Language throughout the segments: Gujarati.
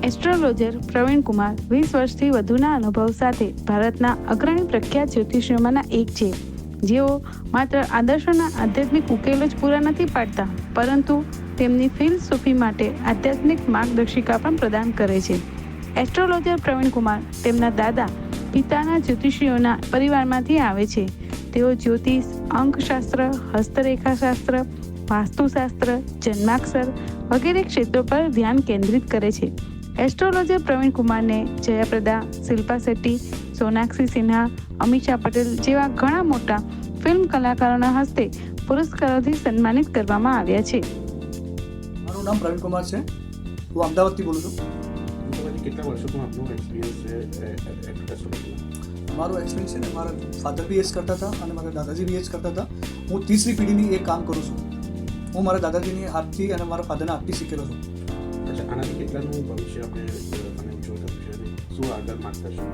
એસ્ટ્રોલોજર પ્રવીણ કુમાર 20 વર્ષથી વધુના અનુભવ સાથે ભારતના અગ્રણી પ્રખ્યાત જ્યોતિષીઓમાંના એક છે, જેઓ માત્ર આદર્શોના આધ્યાત્મિક ઉકેલો જ પૂરા નથી પાડતા, પરંતુ તેમની ફિલસૂફી માટે આધ્યાત્મિક માર્ગદર્શિકા પણ પ્રદાન કરે છે. એસ્ટ્રોલોજર પ્રવીણ કુમાર તેમના દાદા પિતાના જ્યોતિષીઓના પરિવારમાંથી આવે છે. તેઓ જ્યોતિષ, અંકશાસ્ત્ર, હસ્તરેખાશાસ્ત્ર, વાસ્તુશાસ્ત્ર, જન્માક્ષર વગેરે ક્ષેત્રો પર ધ્યાન કેન્દ્રિત કરે છે. એસ્ટ્રોલોજર પ્રવીણ કુમારને જયાપ્રદા, શિલ્પા શેટ્ટી, સોનાક્ષી સિન્હા, અમીષા પટેલ જેવા ઘણા મોટા ફિલ્મ કલાકારોના હસ્તે પુરસ્કારોથી સન્માનિત કરવામાં આવ્યા છે. મારું નામ પ્રવીણ કુમાર છે. હું અમદાવાદથી બોલું છું. કેટલા વર્ષોનો આપનો એક્સપિરિયન્સ છે? મારો એક્સપિરિયન્સ છે ને, મારા ફાધર બી એ જ કરતા હતા અને મારા દાદાજી બી એ જ કરતા હતા. હું ત્રીસરી પેઢીની એ કામ કરું છું. હું મારા દાદાજીની હાથથી અને મારા ફાધરના હાથથી શીખેલો છું. અચ્છા, આનાથી કેટલાનું ભવિષ્ય આપણે ઉજ્જવળ થયું છે? શું આગળ માર્ગદર્શન?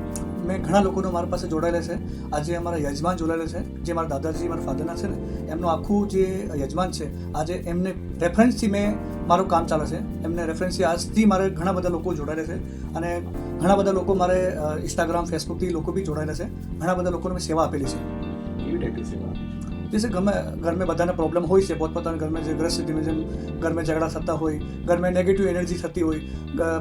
મેં ઘણા લોકોનો મારા પાસે જોડાયેલા છે. આજે અમારા યજમાન જોડાયેલા છે, જે મારા દાદાજી મારા ફાધરના છે ને, એમનું આખું જે યજમાન છે, આજે એમને રેફરન્સથી મેં મારું કામ ચાલે છે. એમને રેફરન્સથી આજથી મારે ઘણા બધા લોકો જોડાયેલા છે અને ઘણા બધા લોકો મારે ઇન્સ્ટાગ્રામ, ફેસબુકથી લોકો બી જોડાયેલા છે. ઘણા બધા લોકોને મેં સેવા આપેલી છે. કેવી ટાઈપની સેવા? जैसे घर में बधाना प्रॉब्लम हो से पोतपोताना घर में ग्रस्त स्थिति में घर में झगड़ा थता हो, घर में नेगेटिव एनर्जी थती हो,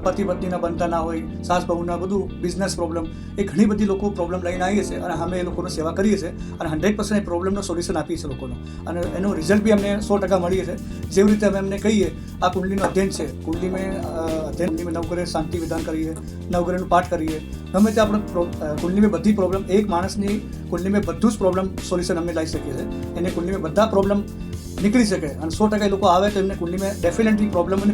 पति पत्नीना बनता ना हो, सास बहुना બધું બિઝનેસ પ્રોબ્લેમ, એ ઘણી બધી લોકો પ્રોબ્લેમ લઈને આવીએ છીએ અને અમે એ લોકોનો સેવા કરીએ છીએ અને 100% એ પ્રોબ્લેમનો સોલ્યુશન આપીએ છીએ લોકોનો અને એનો રિઝલ્ટ બી અમને 100% મળીએ છે. જેવી રીતે અમે એમને કહીએ, આ કુંડલીનો અધ્યયન છે, કુંડલીમાં નવગ્રહ શાંતિ વિધાન કરીએ, નવગ્રહનું પાઠ કરીએ. ગમે તે આપણે કુંડલીમાં બધી પ્રોબ્લેમ, એક માણસની કુંડલીમાં બધું જ પ્રોબ્લેમ સોલ્યુશન અમે લાવી શકીએ છીએ. એને કુંડલીમાં બધા પ્રોબ્લેમ નીકળી શકે અને 100% એ લોકો આવે તો એમને કુંડલીમાં ડેફિનેટલી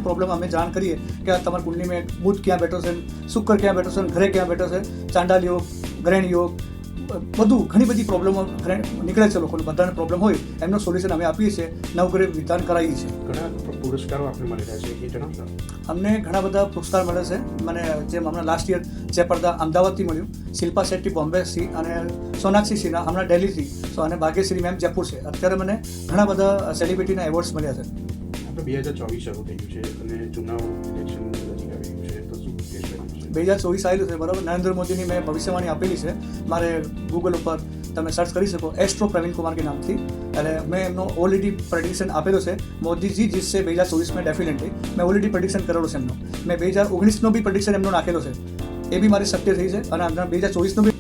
પ્રોબ્લેમ અમે જાણ કરીએ કે આ તમારી કુંડલીમાં બુધ ક્યાં બેઠો છે, શુક્ર ક્યાં બેઠો છે, ઘરે ક્યાં બેઠો છે, ચાંડાલ યોગ, ગ્રહણ યોગ, બધું ઘણી બધી પ્રોબ્લેમો નીકળે છે. લોકોને બધાને પ્રોબ્લેમ હોય એમનું સોલ્યુશન અમે આપીએ છીએ, નવગ્રહ વિધાન કરાવીએ છીએ. ઘણા પુરસ્કારો આપણે મળી રહ્યા છે, એ જણાવશો? અમને ઘણા બધા પુરસ્કાર મળે છે. મને જેમ હમણાં લાસ્ટ યર જયપ્રદા અમદાવાદથી મળ્યું, શિલ્પા શેટ્ટી બોમ્બેથી અને સોનાક્ષી સિન્હા હમણાં દિલ્હીથી, અને ભાગ્યશ્રી મેમ જયપુર છે. અત્યારે મને ઘણા બધા સેલિબ્રિટીના એવોર્ડ્સ મળ્યા છે. આપણે 2024 શરૂ થઈ ગયું છે અને ચુનાવ ઇલેક્શન નજીક આવી ગયું છે, તો શું ઉદ્દેશ છે? 2024 આવેલું છે, બરાબર. નરેન્દ્ર મોદીની મેં ભવિષ્યવાણી આપેલી છે. મારે ગૂગલ ઉપર તમે સર્ચ કરી શકો, એસ્ટ્રો પ્રવીણ કુમાર કે નામથી. એટલે મેં એમનો ઓલરેડી પ્રેડિક્શન આપેલો છે. મોદીજી જીતશે 2024 में डेफिनेटली. મેં ઓલરેડી પ્રેડિક્શન કરેલો છે એમનો. મેં 2019નો બી પ્રેડિક્શન એમનો નાખેલો છે. એ બી મારી સત્ય થઈ છે અને 2024નો બી